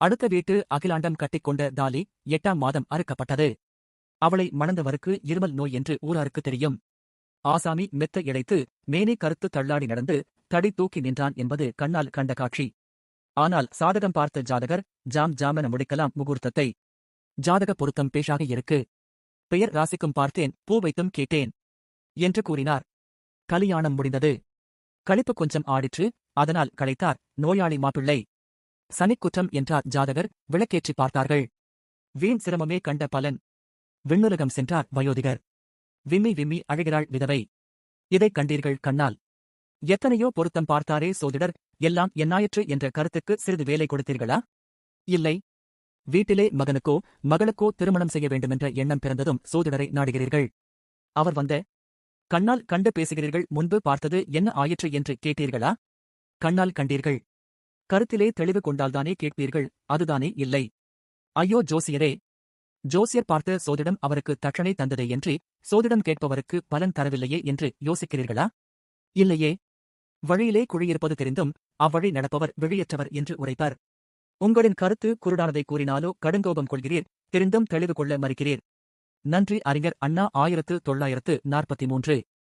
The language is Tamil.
அடுத்த வீட்டு அகிலாண்டம் கட்டிக்கொண்ட தாலி 8ஆம் மாதம் அறுக்கப்பட்டது. அவளை மணந்தவருக்கு இருமல் நோய் என்று ஊராருக்கு தெரியும். ஆசாமி மெத்த இழைத்து மேனி கருத்து தள்ளாடி நடந்து தடி தூக்கி நின்றான் என்பது கண்ணால் கண்ட காட்சி. ஆனால் சாதகம் பார்த்த ஜாதகர் ஜாமென முடிக்கலாம் முகூர்த்தத்தை. ஜாதக பொருத்தம் பேஷாக இருக்கு. பெயர் ராசிக்கும் பார்த்தேன், பூ வைத்தும் கேட்டேன் என்று கூறினார். கலியாணம் முடிந்தது. களிப்பு கொஞ்சம் ஆடிற்று, அதனால் களைத்தார் நோயாளி மாப்பிள்ளை. சனிக்குற்றம் என்றார் ஜாதகர். விளக்கேற்றி பார்த்தார்கள். வீண் சிரமமே கண்ட பலன். விண்ணுலகம் சென்றார் வயோதிகர். விம்மி விம்மி அழுகிறாள் விதவை. இதைக் கண்டீர்கள் கண்ணால். எத்தனையோ பொருத்தம் பார்த்தாரே சோதிடர், எல்லாம் என்னாயிற்று என்ற கருத்துக்கு சிறிது வேலை கொடுத்தீர்களா? இல்லை. வீட்டிலே மகனுக்கோ மகளுக்கோ திருமணம் செய்ய வேண்டுமென்ற எண்ணம் பிறந்ததும் சோதிடரை நாடுகிறீர்கள். அவர் வந்த கண்ணால் கண்டு பேசுகிறீர்கள். முன்பு பார்த்தது என்ன ஆயிற்று என்று கேட்டீர்களா? கண்ணால் கண்டீர்கள். கருத்திலே தெளிவு கொண்டால்தானே கேட்பீர்கள், அதுதானே இல்லை. ஐயோ ஜோசியரே! ஜோசியர் பார்த்த சோதிடம் அவருக்கு தட்சணை தந்ததே என்று சோதிடம் கேட்பவருக்கு பலன் தரவில்லையே என்று யோசிக்கிறீர்களா? இல்லையே. வழியிலே குழியிருப்பது தெரிந்தும் அவ்வழி நடப்பவர் விழியற்றவர் என்று உரைப்பர். உங்களின் கருத்து குருடானதை கூறினாலோ கடுங்கோபம் கொள்கிறீர், தெரிந்தும் தெளிவு கொள்ள மறுக்கிறீர். நன்றி அறிஞர் அண்ணா 1943.